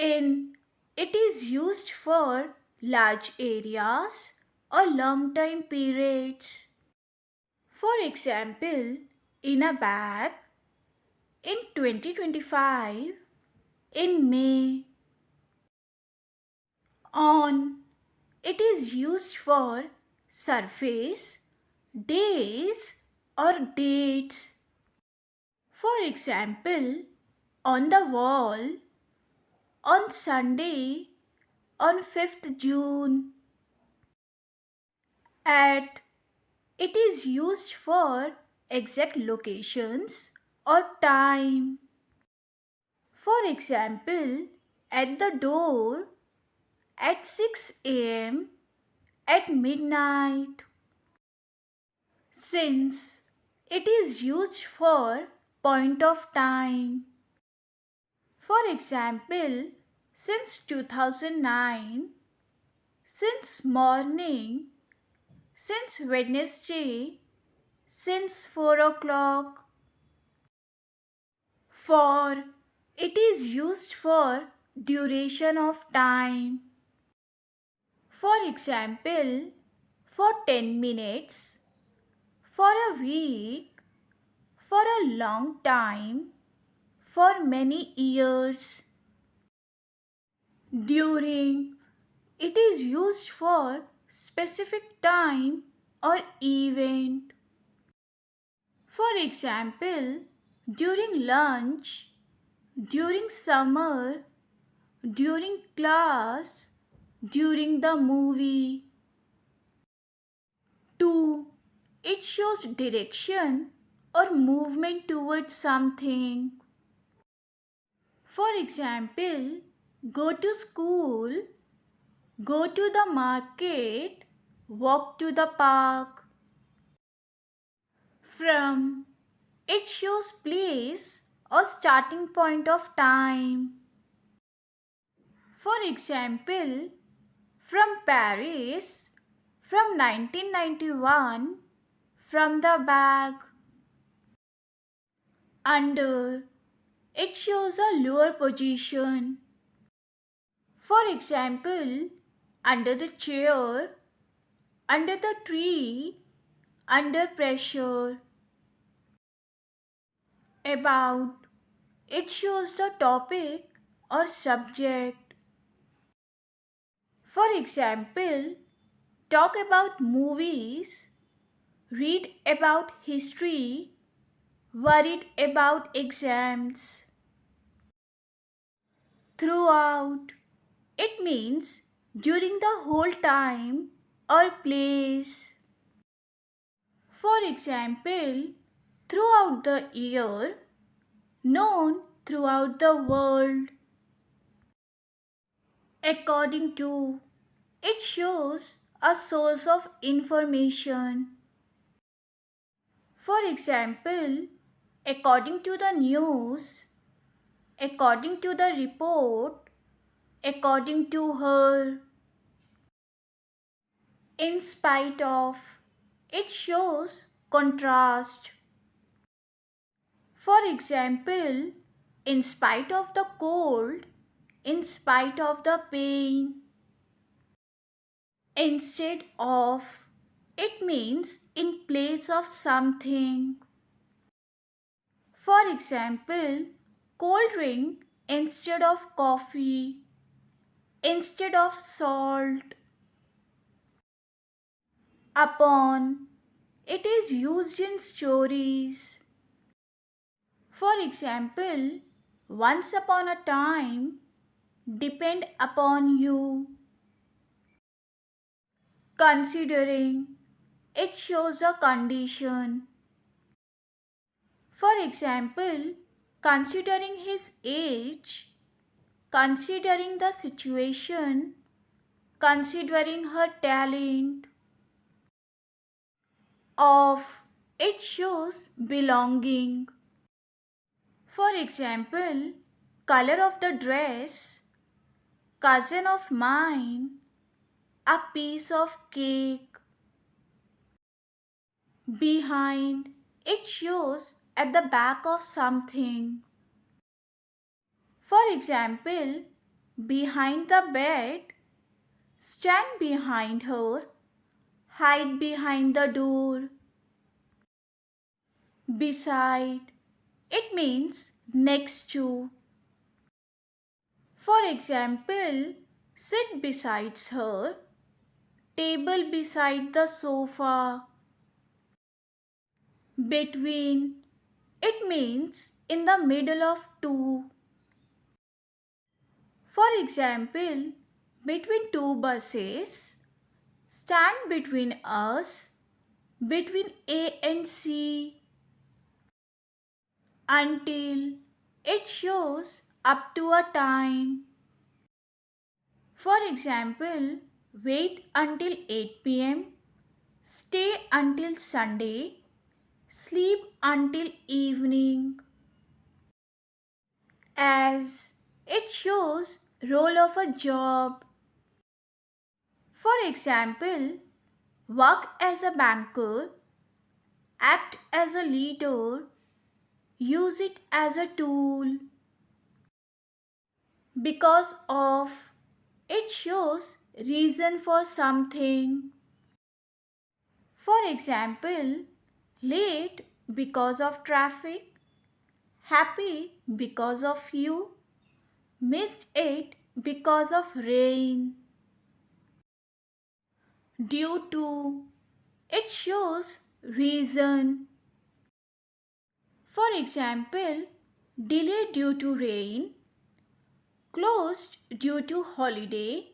In it is used for large areas or long time periods. For example, in a bag in 2025, in May. On it is used for surface, days or dates. For example, on the wall, on Sunday, on 5th June. At it is used for exact locations or time. For example, at the door, at 6 a.m., at midnight. Since it is used for point of time. For example, since 2009, since morning, since Wednesday, since 4 o'clock. For it is used for duration of time. For example, for 10 minutes, for a week, for a long time, for many years. During it is used for specific time or event. For example, during lunch, during summer, during class, during the movie. 2. It shows direction or movement towards something. For example, go to school, go to the market, walk to the park. From it shows place or starting point of time. For example, from Paris, from 1991, from the bag. Under it shows a lower position. For example, under the chair, under the tree, under pressure. About it shows the topic or subject. For example, talk about movies, read about history, worried about exams. Throughout it means during the whole time or place. For example, throughout the year, known throughout the world. According to it shows a source of information. For example, according to the news, according to the report, according to her. In spite of it shows contrast. For example, in spite of the cold, in spite of the pain. Instead of it means in place of something. For example, cold drink instead of coffee, instead of salt. Upon it is used in stories. For example, once upon a time, depend upon you. Considering it shows a condition. For example, considering his age, considering the situation, considering her talent. Of it shows belonging. For example, color of the dress, cousin of mine, a piece of cake. Behind it shows at the back of something. For example, behind the bed, stand behind her, hide behind the door. Beside, it means next to. For example, sit beside her, table beside the sofa. Between, it means in the middle of two. For example, between two buses, stand between us, between A and C. Until, it shows up to a time. For example, wait until 8 p.m., stay until Sunday, sleep until evening. As, it shows role of a job. For example, work as a banker, act as a leader, use it as a tool. Because of, it shows reason for something. For example, late because of traffic, happy because of you, missed it because of rain. Due to, it shows reason. For example, delay due to rain, closed due to holiday,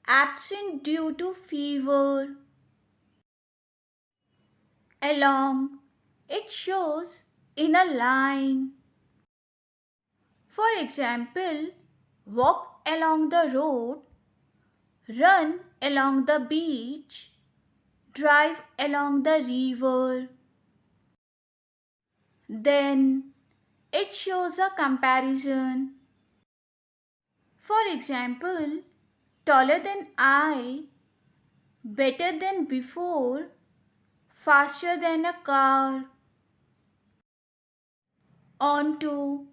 absent due to fever. Along, it shows in a line. For example, walk along the road, run along the beach, drive along the river. Then, it shows a comparison. For example, taller than I, better than before, faster than a car. Onto,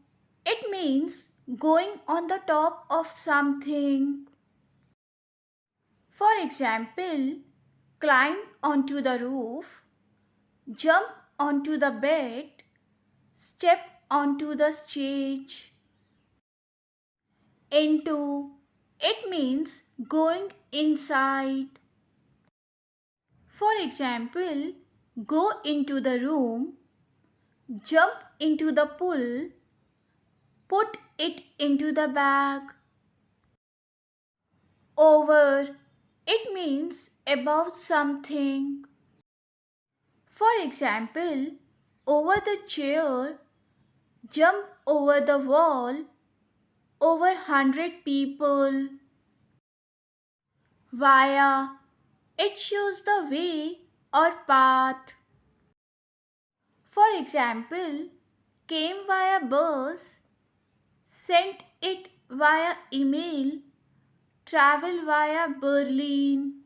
it means going on the top of something. For example, climb onto the roof, jump onto the bed, step onto the stage. Into, it means going inside. For example, go into the room, jump into the pool, put it into the bag. Over, it means above something. For example, over the chair, jump over the wall, over 100 people. Via, it shows the way or path. For example, came via bus, sent it via email, travel via Berlin.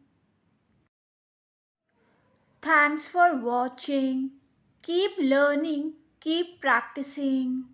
Thanks for watching. Keep learning, keep practicing.